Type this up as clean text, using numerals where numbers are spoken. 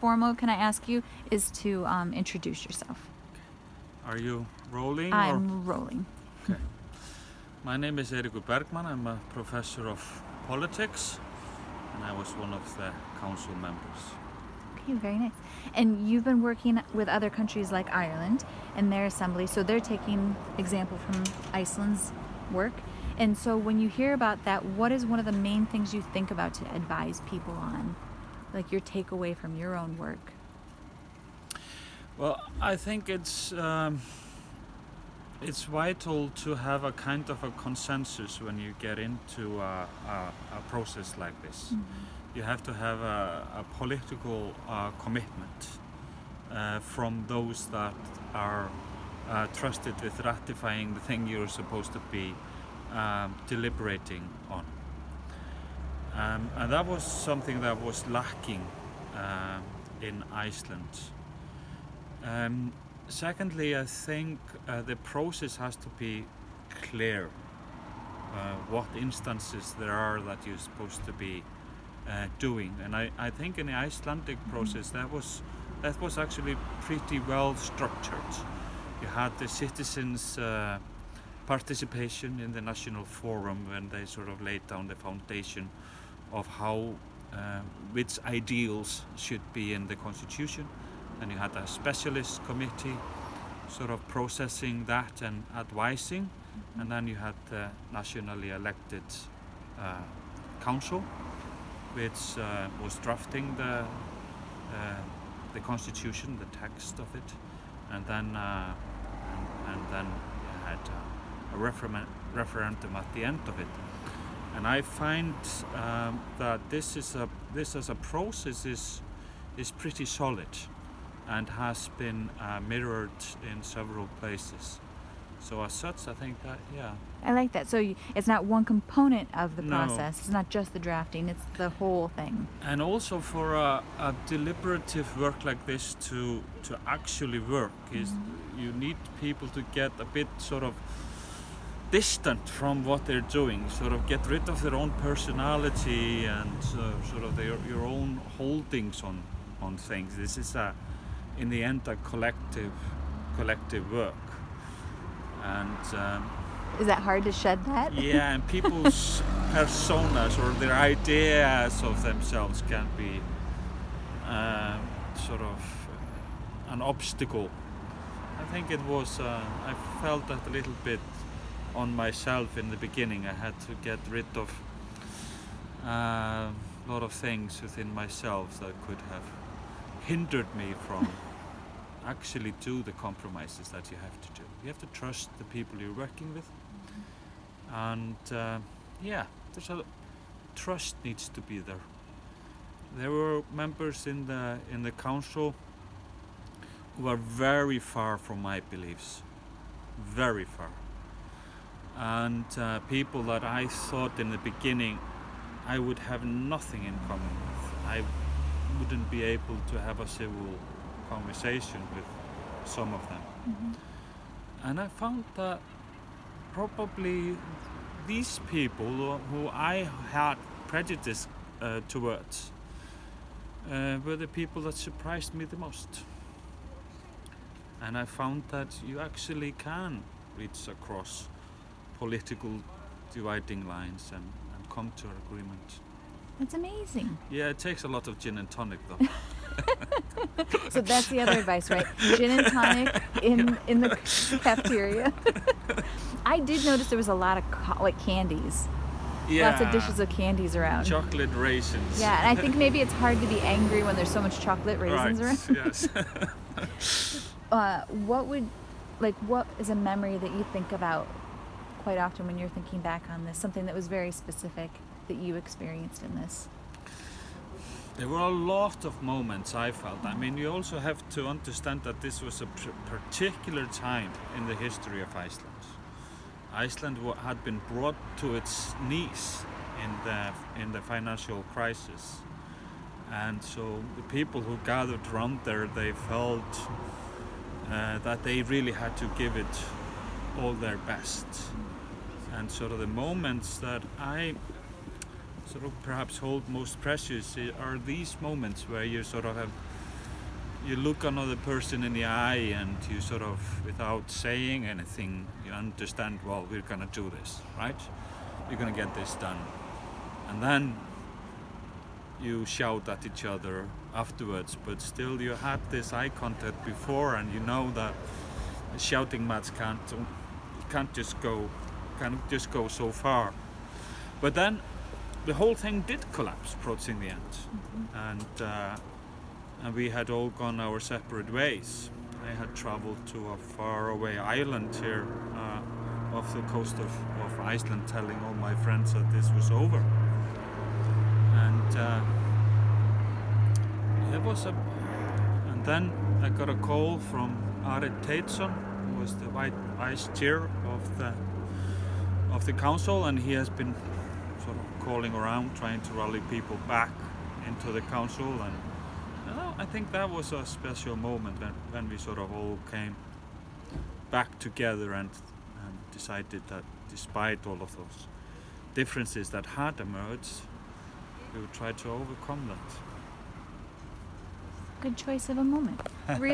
formal, can I ask you, is to introduce yourself. Are you rolling? I'm rolling. Okay. My name is Eirikur Bergmann. I'm a professor of politics, and I was one of the council members. Okay, very nice. And you've been working with other countries like Ireland and their assembly, so they're taking example from Iceland's work. And so when you hear about that, what is one of the main things you think about to advise people on, like your takeaway from your own work? Well, I think it's vital to have a kind of a consensus when you get into a process like this. You have to have a political commitment from those that are trusted with ratifying the thing you're supposed to be deliberating on. And that was something that was lacking in Iceland. Secondly, I think the process has to be clear. What instances there are that you're supposed to be doing, and I think in the Icelandic process that was actually pretty well structured. You had the citizens' participation in the national forum when they sort of laid down the foundation of how which ideals should be in the constitution. And you had a specialist committee sort of processing that and advising, and then you had the nationally elected council, which was drafting the constitution, the text of it, and then you had a referendum at the end of it. And I find that this as a process is pretty solid and has been mirrored in several places. So as such, I think that, yeah. I like that. So it's not one component of the No. process. It's not just the drafting. It's the whole thing. And also for a deliberative work like this to actually work, is you need people to get a bit sort of distant from what they're doing, sort of get rid of their own personality and sort of your own holdings on things. This is in the end a collective work. And is that hard to shed that? yeah, and people's personas or their ideas of themselves can be sort of an obstacle. I think it was, I felt that a little bit on myself in the beginning. I had to get rid of a lot of things within myself that could have hindered me from actually do the compromises that you have to do. You have to trust the people you're working with, and trust needs to be there. There were members in the council who are very far from my beliefs, very far, and people that I thought in the beginning I would have nothing in common with. I wouldn't be able to have a civil conversation with some of them. And I found that probably these people who I had prejudice towards were the people that surprised me the most. And I found that you actually can reach across political dividing lines and come to an agreement. That's amazing. Yeah, it takes a lot of gin and tonic though. So that's the other advice, right? Gin and tonic in the cafeteria. I did notice there was a lot of candies. Yeah. Lots of dishes of candies around. Chocolate raisins. Yeah, and I think maybe it's hard to be angry when there's so much chocolate raisins right. around. Yes. What is a memory that you think about quite often when you're thinking back on this? Something that was very specific that you experienced in this? There were a lot of moments I felt. I mean, you also have to understand that this was a particular time in the history of Iceland. Iceland had been brought to its knees in the financial crisis, and so the people who gathered around there, they felt that they really had to give it all their best. And sort of the moments that I sort of perhaps hold most precious are these moments where you sort of have you look another person in the eye and you sort of, without saying anything, you understand, well, we're gonna do this, right? We're gonna get this done. And then you shout at each other afterwards, but still you had this eye contact before, and you know that a shouting match can't just go so far. But then the whole thing did collapse approaching the end. And we had all gone our separate ways. I had traveled to a faraway island here off the coast of Iceland, telling all my friends that this was over. And and then I got a call from Ari Teitsson, who was the vice chair of the council, and he has been sort of calling around, trying to rally people back into the council. And I think that was a special moment when we sort of all came back together and decided that despite all of those differences that had emerged, we would try to overcome that. Good choice of a moment.